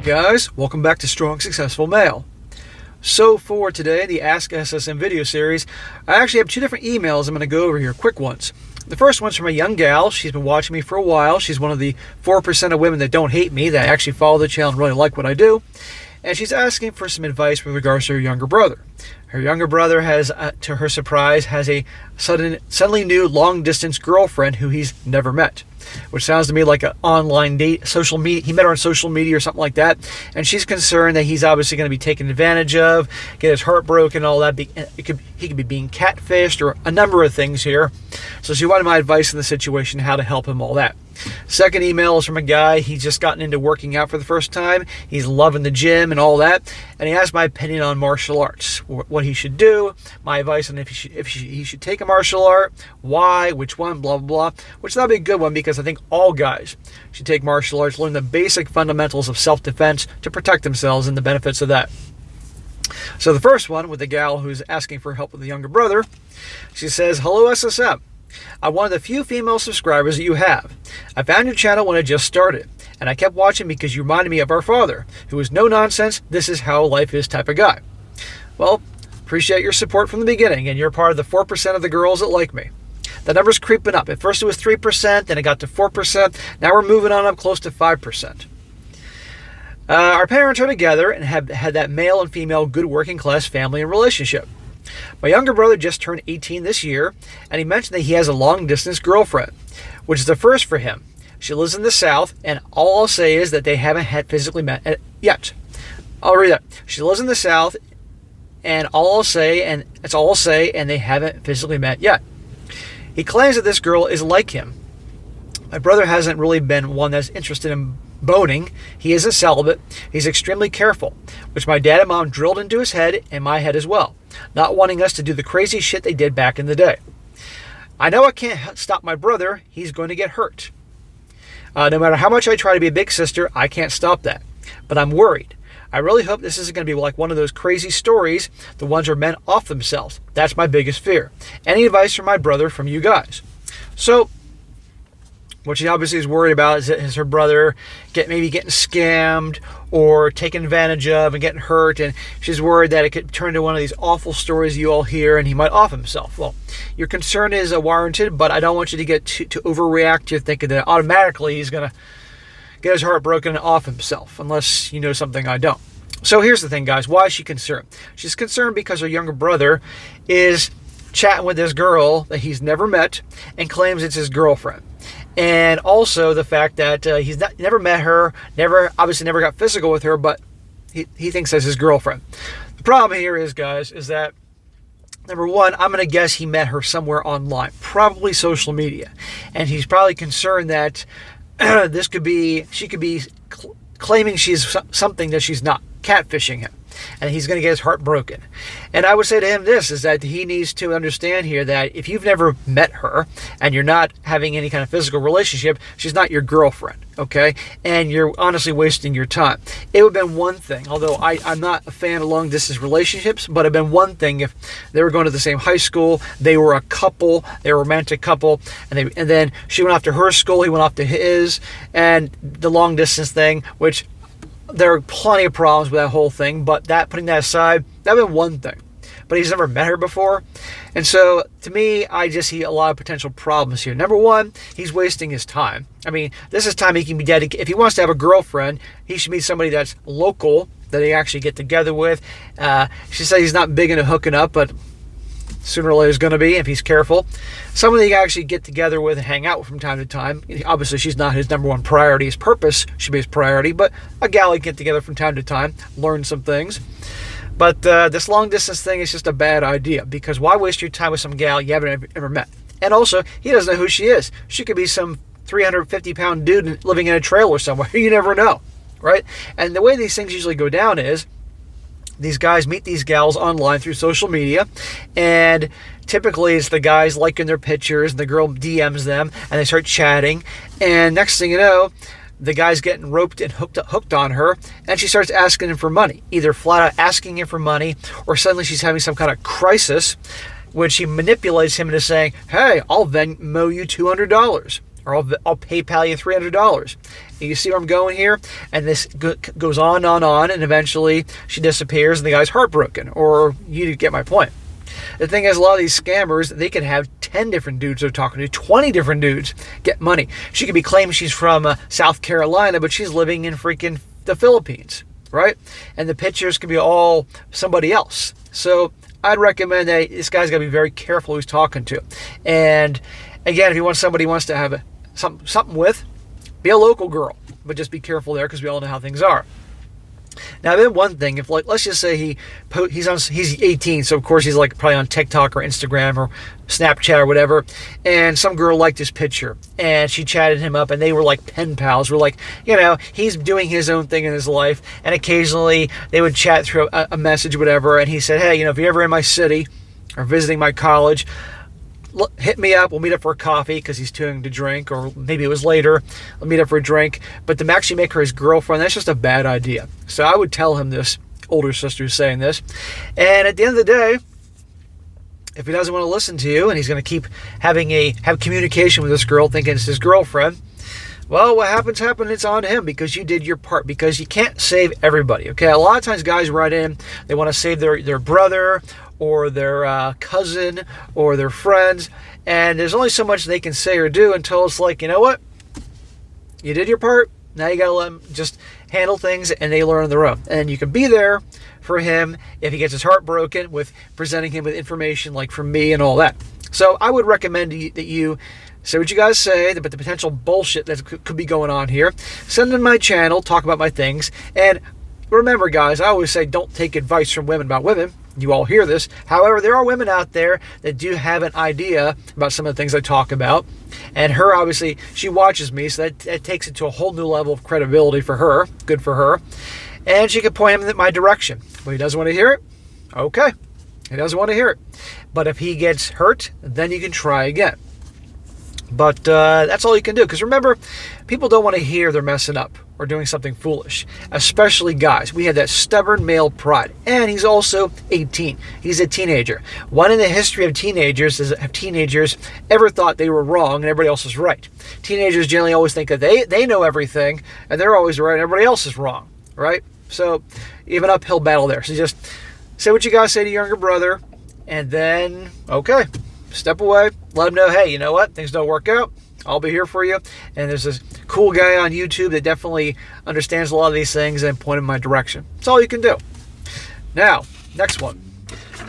Alright guys, welcome back to Strong Successful Male. So for today, the Ask SSM video series, I actually have two different emails I'm going to go over here, quick ones. The first one's from a young gal. She's been watching me for a while. She's one of the 4% of women that don't hate me, that actually follow the channel and really like what I do. And she's asking for some advice with regards to her younger brother. Her younger brother has, to her surprise, has a suddenly new long-distance girlfriend who he's never met. Which sounds to me like an online date, social media. He met her on social media or something like that. And she's concerned that he's obviously going to be taken advantage of, get his heart broken and all that. He could be being catfished or a number of things here. So she wanted my advice in the situation, how to help him, all that. Second email is from a guy. He's just gotten into working out for the first time. He's loving the gym and all that. And he asked my opinion on martial arts, what he should do, my advice on if he should take a martial art, why, which one, blah, blah, blah. Which that'd be a good one because I think all guys should take martial arts, learn the basic fundamentals of self-defense to protect themselves and the benefits of that. So the first one with the gal who's asking for help with the younger brother, she says, "Hello SSM. I'm one of the few female subscribers that you have. I found your channel when it just started, and I kept watching because you reminded me of our father, who is no nonsense, this is how life is type of guy. Well, appreciate your support from the beginning, and you're part of the 4% of the girls that like me. The number's creeping up. At first it was 3%, then it got to 4%, now we're moving on up close to 5%. Our parents are together and have had that male and female good working class family and relationship. My younger brother just turned 18 this year, and he mentioned that he has a long-distance girlfriend, which is the first for him. She lives in the South, and all I'll say is that they haven't had physically met yet. I'll read that. She lives in the South, and all I'll say, and that's all I'll say, and they haven't physically met yet. He claims that this girl is like him. My brother hasn't really been one that's interested in boning. He isn't celibate. He's extremely careful, which my dad and mom drilled into his head and my head as well, not wanting us to do the crazy shit they did back in the day. I know I can't stop my brother. He's going to get hurt. No matter how much I try to be a big sister, I can't stop that. But I'm worried. I really hope this isn't going to be like one of those crazy stories, the ones where men off themselves. That's my biggest fear. Any advice from my brother from you guys?" So, what she obviously is worried about is her brother maybe getting scammed or taken advantage of and getting hurt, and she's worried that it could turn into one of these awful stories you all hear and he might off himself. Well, your concern is warranted, but I don't want you to get to overreact to thinking that automatically he's going to get his heart broken and off himself, unless you know something I don't. So here's the thing, guys. Why is she concerned? She's concerned because her younger brother is chatting with this girl that he's never met and claims it's his girlfriend. And also the fact that he's never met her, obviously never got physical with her, but he thinks that's his girlfriend. The problem here is, guys, is that, number one, I'm going to guess he met her somewhere online, probably social media. And he's probably concerned that she could be claiming she's something that she's not, catfishing him. And he's going to get his heart broken. And I would say to him this, is that he needs to understand here that if you've never met her and you're not having any kind of physical relationship, she's not your girlfriend, okay? And you're honestly wasting your time. It would have been one thing, although I'm not a fan of long-distance relationships, but it would have been one thing if they were going to the same high school, they were a couple, they were a romantic couple, and then she went off to her school, he went off to his, and the long-distance thing, which there are plenty of problems with that whole thing, but putting that aside, that would have been one thing. But he's never met her before. And so, to me, I just see a lot of potential problems here. Number one, he's wasting his time. I mean, this is time he can be dedicated. If he wants to have a girlfriend, he should meet somebody that's local, that they actually get together with. She said he's not big into hooking up, but sooner or later he's going to be if he's careful. Someone that he can actually get together with and hang out with from time to time. Obviously, she's not his number one priority. His purpose should be his priority, but a gal he can get together from time to time, learn some things. But this long-distance thing is just a bad idea, because why waste your time with some gal you haven't ever met? And also, he doesn't know who she is. She could be some 350-pound dude living in a trailer somewhere. You never know, right? And the way these things usually go down is these guys meet these gals online through social media, and typically it's the guys liking their pictures, and the girl DMs them, and they start chatting, and next thing you know, the guy's getting roped and hooked on her, and she starts asking him for money, either flat out asking him for money, or suddenly she's having some kind of crisis, when she manipulates him into saying, "Hey, I'll Venmo you $200. or I'll PayPal you $300. You see where I'm going here? And this goes on, and eventually she disappears and the guy's heartbroken, or you get my point. The thing is, a lot of these scammers, they can have 10 different dudes they're talking to, 20 different dudes get money. She could be claiming she's from South Carolina, but she's living in freaking the Philippines, right? And the pictures could be all somebody else. So I'd recommend that this guy's got to be very careful who he's talking to. And again, if you want somebody who wants to have something with, be a local girl, but just be careful there because we all know how things are. Now, then one thing, if let's just say he's 18, so of course he's like probably on TikTok or Instagram or Snapchat or whatever, and some girl liked his picture and she chatted him up and they were like pen pals. We're like, he's doing his own thing in his life, and occasionally they would chat through a message, whatever, and he said, hey, if you're ever in my city or visiting my college, hit me up. We'll meet up for a coffee because he's too young to drink, or maybe it was later. We'll meet up for a drink. But to actually make her his girlfriend, that's just a bad idea. So I would tell him this. Older sister is saying this. And at the end of the day, if he doesn't want to listen to you and he's going to keep have communication with this girl thinking it's his girlfriend, well, what happens, it's on him because you did your part, because you can't save everybody, okay? A lot of times guys write in, they want to save their brother or their cousin or their friends, and there's only so much they can say or do until it's like, you know what? You did your part, now you got to let them just handle things and they learn on their own. And you can be there for him if he gets his heart broken with presenting him with information like from me and all that. So I would recommend that you say what you guys say, but the potential bullshit that could be going on here, send in my channel, talk about my things. And remember, guys, I always say don't take advice from women about women. You all hear this. However, there are women out there that do have an idea about some of the things I talk about. And her, obviously, she watches me, so that takes it to a whole new level of credibility for her. Good for her. And she can point him in my direction. But he doesn't want to hear it? Okay. He doesn't want to hear it. But if he gets hurt, then you can try again. But that's all you can do. Because remember, people don't want to hear they're messing up or doing something foolish. Especially guys. We had that stubborn male pride. And he's also 18. He's a teenager. One in the history of teenagers is have teenagers ever thought they were wrong and everybody else is right. Teenagers generally always think that they know everything and they're always right and everybody else is wrong. Right? So you have an uphill battle there. So just say what you guys say to your younger brother. And then, okay. Step away, let him know, hey, you know what? Things don't work out. I'll be here for you. And there's this cool guy on YouTube that definitely understands a lot of these things and point in my direction. That's all you can do. Now, next one.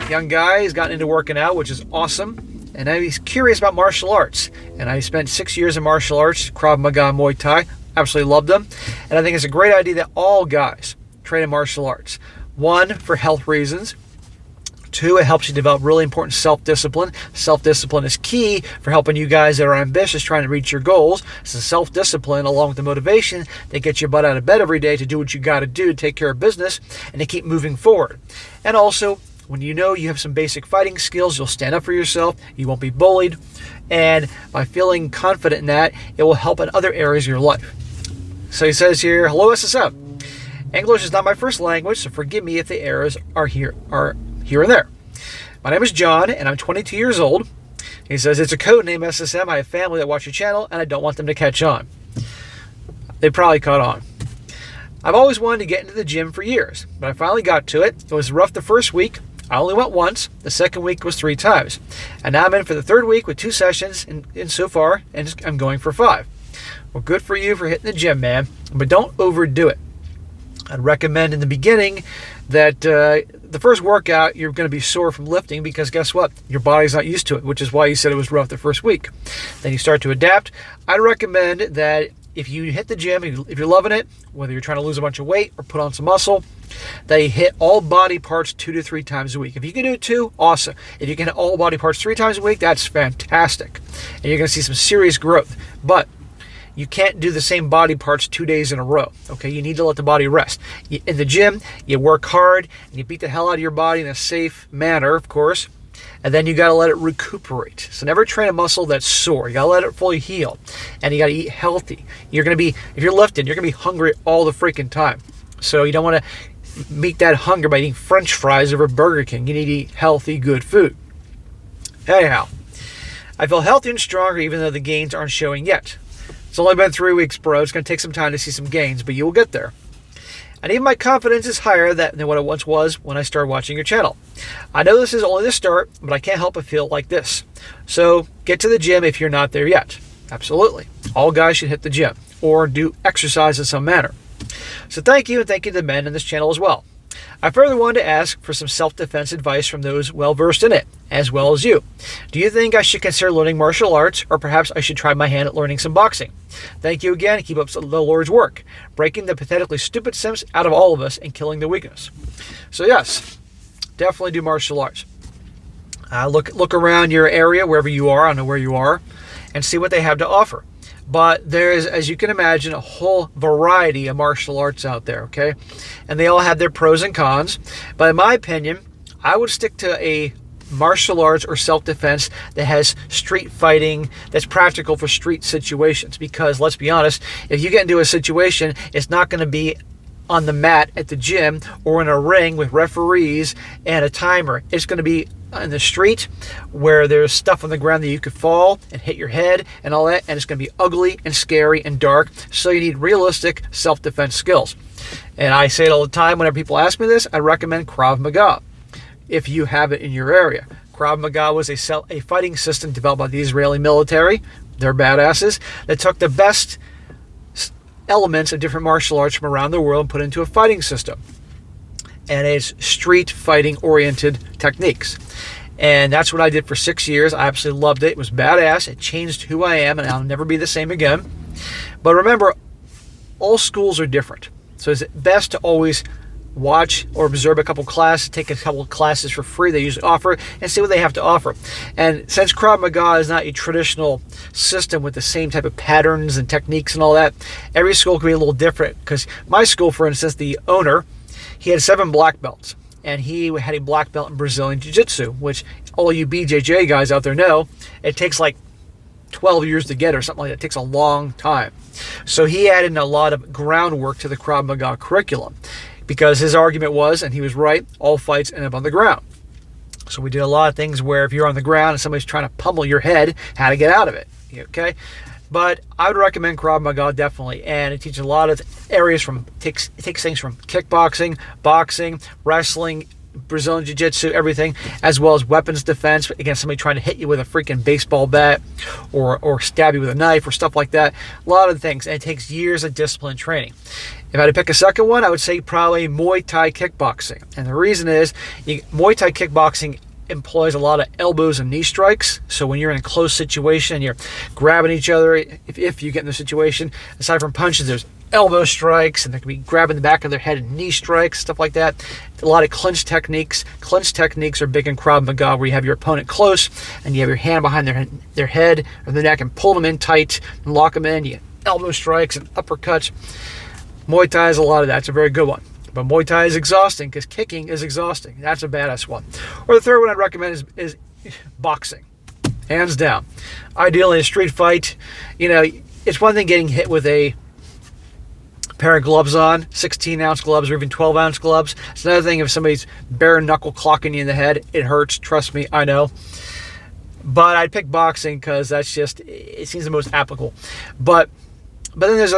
Young guy, he's gotten into working out, which is awesome. And now he's curious about martial arts. And I spent 6 years in martial arts, Krav Maga, Muay Thai. Absolutely loved them. And I think it's a great idea that all guys train in martial arts. One, for health reasons. Two, it helps you develop really important self-discipline. Self-discipline is key for helping you guys that are ambitious trying to reach your goals. It's the self-discipline along with the motivation that gets your butt out of bed every day to do what you got to do to take care of business and to keep moving forward. And also, when you know you have some basic fighting skills, you'll stand up for yourself, you won't be bullied, and by feeling confident in that, it will help in other areas of your life. So he says here, hello SSM. English is not my first language, so forgive me if the errors are here and there. My name is John, and I'm 22 years old. He says, it's a code name SSM. I have family that watch your channel, and I don't want them to catch on. They probably caught on. I've always wanted to get into the gym for years, but I finally got to it. It was rough the first week. I only went once. The second week was 3 times. And now I'm in for the third week with 2 sessions in so far, and I'm going for 5. Well, good for you for hitting the gym, man, but don't overdo it. I'd recommend in the beginning that the first workout you're going to be sore from lifting because guess what? Your body's not used to it, which is why you said it was rough the first week. Then you start to adapt. I'd recommend that if you hit the gym, if you're loving it, whether you're trying to lose a bunch of weight or put on some muscle, that you hit all body parts 2 to 3 times a week. If you can do it 2, awesome. If you can hit all body parts 3 times a week, that's fantastic. And you're going to see some serious growth. But you can't do the same body parts 2 days in a row, okay? You need to let the body rest. In the gym, you work hard, and you beat the hell out of your body in a safe manner, of course, and then you got to let it recuperate. So never train a muscle that's sore. You got to let it fully heal, and you got to eat healthy. You're going to be, if you're lifting, you're going to be hungry all the freaking time. So you don't want to meet that hunger by eating French fries over Burger King. You need to eat healthy, good food. Anyhow, I feel healthier and stronger even though the gains aren't showing yet. It's only been 3 weeks, bro. It's going to take some time to see some gains, but you will get there. And even my confidence is higher than what it once was when I started watching your channel. I know this is only the start, but I can't help but feel like this. So get to the gym if you're not there yet. Absolutely. All guys should hit the gym or do exercise in some manner. So thank you, and thank you to the men in this channel as well. I further wanted to ask for some self-defense advice from those well-versed in it, as well as you. Do you think I should consider learning martial arts, or perhaps I should try my hand at learning some boxing? Thank you again, and keep up the Lord's work, breaking the pathetically stupid sense out of all of us and killing the weakness. So yes, definitely do martial arts. Look around your area, wherever you are, I don't know where you are, and see what they have to offer. But there's, as you can imagine, a whole variety of martial arts out there, okay? And they all have their pros and cons. But in my opinion, I would stick to a martial arts or self-defense that has street fighting, that's practical for street situations. Because, let's be honest, if you get into a situation, it's not going to be on the mat at the gym or in a ring with referees and a timer. It's going to be in the street where there's stuff on the ground that you could fall and hit your head and all that, and it's going to be ugly and scary and dark. So you need realistic self-defense skills. And I say it all the time whenever people ask me this, I recommend Krav Maga if you have it in your area. Krav Maga was a fighting system developed by the Israeli military. They're badasses that took the best elements of different martial arts from around the world and put into a fighting system. And it's street fighting oriented techniques. And that's what I did for 6 years. I absolutely loved it. It was badass. It changed who I am, and I'll never be the same again. But remember, all schools are different. So it's best to always watch or observe a couple classes, take a couple classes for free they usually offer, and see what they have to offer. And since Krav Maga is not a traditional system with the same type of patterns and techniques and all that, every school can be a little different. Because my school, for instance, the owner, he had 7 black belts, and he had a black belt in Brazilian Jiu-Jitsu, which all you BJJ guys out there know, it takes like 12 years to get or something like that. It takes a long time. So he added in a lot of groundwork to the Krav Maga curriculum because his argument was, and he was right, all fights end up on the ground. So we did a lot of things where if you're on the ground and somebody's trying to pummel your head, how to get out of it, okay? But I would recommend Krav Maga definitely, and it teaches a lot of areas from, it takes things from kickboxing, boxing, wrestling, Brazilian Jiu-Jitsu, everything, as well as weapons defense against somebody trying to hit you with a freaking baseball bat or stab you with a knife or stuff like that. A lot of things, and it takes years of discipline training. If I had to pick a second one, I would say probably Muay Thai kickboxing. And the reason is, Muay Thai kickboxing employs a lot of elbows and knee strikes. So when you're in a close situation, you're grabbing each other, if you get in the situation, aside from punches, there's elbow strikes, and there can be grabbing the back of their head and knee strikes, stuff like that. A lot of clinch techniques. Clinch techniques are big in Krav Maga, where you have your opponent close, and you have your hand behind their head or their neck and pull them in tight and lock them in. You get elbow strikes and uppercuts. Muay Thai is a lot of that. It's a very good one. But Muay Thai is exhausting because kicking is exhausting. That's a badass one. Or the third one I'd recommend is boxing. Hands down. Ideally, a street fight. You know, it's one thing getting hit with a pair of gloves on, 16-ounce gloves or even 12-ounce gloves. It's another thing if somebody's bare knuckle clocking you in the head. It hurts. Trust me, I know. But I'd pick boxing because that's just, it seems the most applicable. But then there's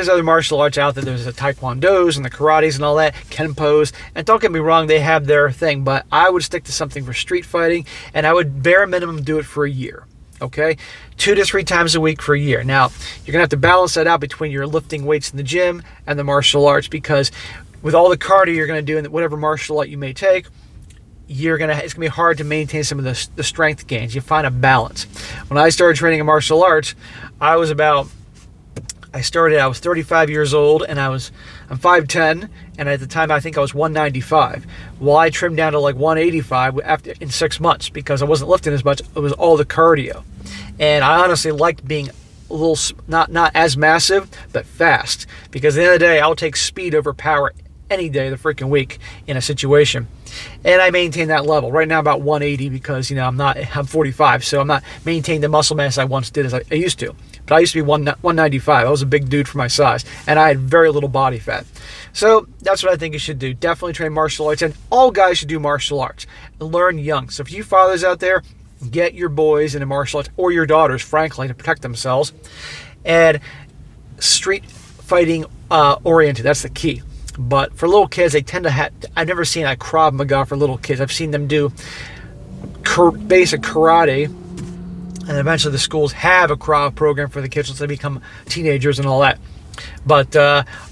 other martial arts out there. There's the taekwondos and the karates and all that, kenpos. And don't get me wrong, they have their thing. But I would stick to something for street fighting, and I would bare minimum do it for a year. Okay? 2 to 3 times a week for a year. Now, you're going to have to balance that out between your lifting weights in the gym and the martial arts, because with all the cardio you're going to do in whatever martial art you may take, it's going to be hard to maintain some of the strength gains. You find a balance. When I started training in martial arts, I was 35 years old, and I'm 5'10", and at the time I think I was 195. Well, I trimmed down to like 185 in 6 months because I wasn't lifting as much. It was all the cardio. And I honestly liked being a little, not as massive, but fast. Because at the end of the day, I'll take speed over power any day of the freaking week in a situation. And I maintain that level. Right now about 180 because, I'm 45, so I'm not maintaining the muscle mass I once did as I used to. But I used to be 195. I was a big dude for my size, and I had very little body fat. So that's what I think you should do. Definitely train martial arts, and all guys should do martial arts. Learn young. So if you fathers out there, get your boys into martial arts, or your daughters, frankly, to protect themselves, and street fighting oriented. That's the key. But for little kids, they tend to have, I've never seen a Krav Maga for little kids. I've seen them do basic karate, and eventually the schools have a Krav program for the kids once they become teenagers and all that. But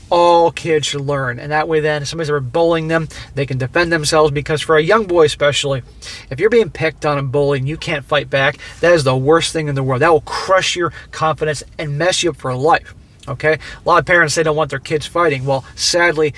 all kids should learn, and that way then if somebody's ever bullying them, they can defend themselves, because for a young boy especially, if you're being picked on and bullied and you can't fight back, that is the worst thing in the world. That will crush your confidence and mess you up for life. Okay? A lot of parents say they don't want their kids fighting. Well, sadly,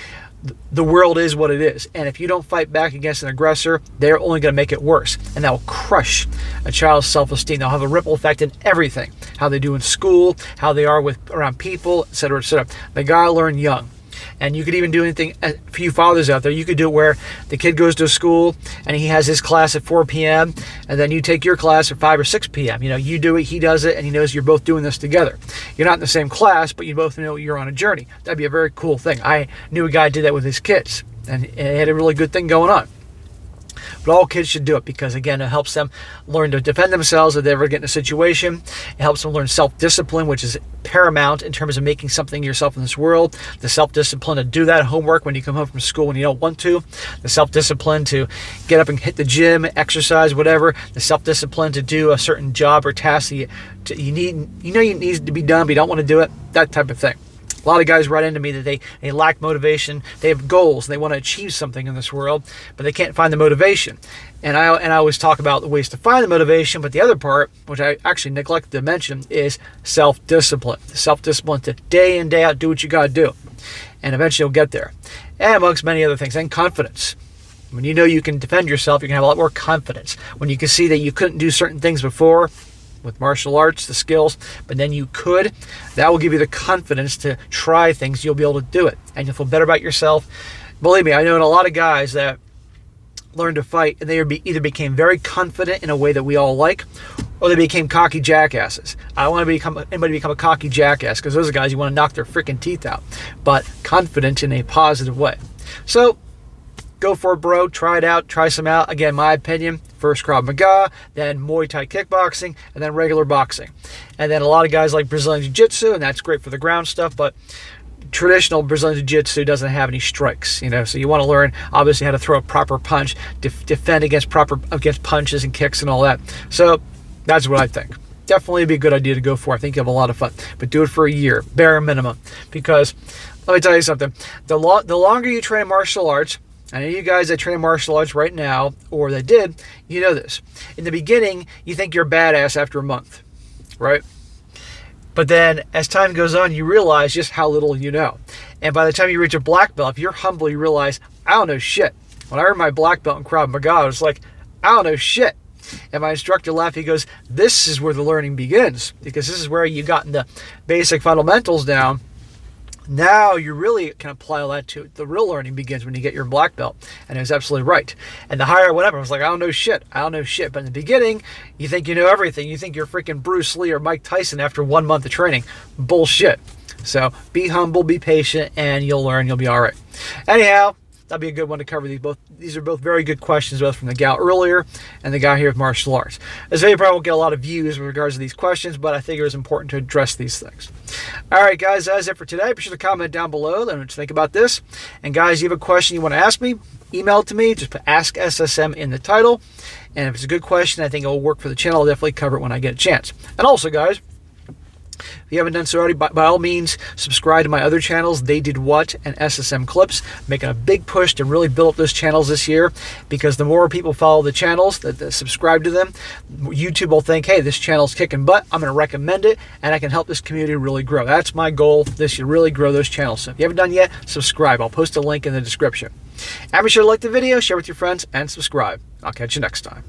the world is what it is, and if you don't fight back against an aggressor, they're only going to make it worse, and that will crush a child's self-esteem. They'll have a ripple effect in everything: how they do in school, how they are around people, etc., etc. They gotta learn young. And you could even do anything, for you fathers out there, you could do it where the kid goes to school and he has his class at 4 p.m. and then you take your class at 5 or 6 p.m. You do it, he does it, and he knows you're both doing this together. You're not in the same class, but you both know you're on a journey. That'd be a very cool thing. I knew a guy did that with his kids, and it had a really good thing going on. But all kids should do it, because again, it helps them learn to defend themselves if they ever get in a situation. It helps them learn self-discipline, which is paramount in terms of making something yourself in this world. The self-discipline to do that homework when you come home from school when you don't want to. The self-discipline to get up and hit the gym, exercise, whatever. The self-discipline to do a certain job or task that you need to be done, but you don't want to do it. That type of thing. A lot of guys write into me that they lack motivation. They have goals and they want to achieve something in this world, but they can't find the motivation. And I always talk about the ways to find the motivation, but the other part, which I actually neglected to mention, is self-discipline. Self-discipline to day in, day out, do what you got to do. And eventually you'll get there. And amongst many other things. And confidence. When you know you can defend yourself, you can have a lot more confidence. When you can see that you couldn't do certain things before, with martial arts, the skills, but then you could, that will give you the confidence to try things. You'll be able to do it, and you'll feel better about yourself. Believe me, I know a lot of guys that learned to fight, and they either became very confident in a way that we all like, or they became cocky jackasses. I don't want anybody to become a cocky jackass, because those are guys you want to knock their freaking teeth out, but confident in a positive way. So go for it, bro. Try it out. Try some out. Again, my opinion, first Krav Maga, then Muay Thai kickboxing, and then regular boxing. And then a lot of guys like Brazilian Jiu-Jitsu, and that's great for the ground stuff, but traditional Brazilian Jiu-Jitsu doesn't have any strikes, so you want to learn, obviously, how to throw a proper punch, defend against punches and kicks and all that. So that's what I think. Definitely be a good idea to go for. I think you'll have a lot of fun. But do it for a year, bare minimum. Because, let me tell you something, the longer you train martial arts, I know you guys that train martial arts right now, or that did, you know this. In the beginning, you think you're a badass after a month, right? But then, as time goes on, you realize just how little you know. And by the time you reach a black belt, if you're humble, you realize, I don't know shit. When I earned my black belt in Krav Maga, I was like, I don't know shit. And my instructor laughed. He goes, this is where the learning begins, because this is where you gotten the basic fundamentals down. Now you really can apply all that to it. The real learning begins when you get your black belt. And it was absolutely right. And the higher I went up, I was like, I don't know shit. But in the beginning, you think you know everything. You think you're freaking Bruce Lee or Mike Tyson after 1 month of training. Bullshit. So be humble, be patient, and you'll learn. You'll be all right. Anyhow, that'd be a good one to cover these both. These are both very good questions, both from the gal earlier and the guy here with martial arts. This video probably won't get a lot of views with regards to these questions, but I think it was important to address these things. All right, guys, that's it for today. Be sure to comment down below. Let me know what you think about this. And guys, you have a question you want to ask me, email it to me. Just put Ask SSM in the title. And if it's a good question, I think it will work for the channel. I'll definitely cover it when I get a chance. And also, guys, if you haven't done so already, by all means, subscribe to my other channels, They Did What and SSM Clips. Making a big push to really build up those channels this year, because the more people follow the channels, that subscribe to them, YouTube will think, hey, this channel's kicking butt. I'm going to recommend it, and I can help this community really grow. That's my goal this year, really grow those channels. So if you haven't done yet, subscribe. I'll post a link in the description. And be sure to like the video, share with your friends, and subscribe. I'll catch you next time.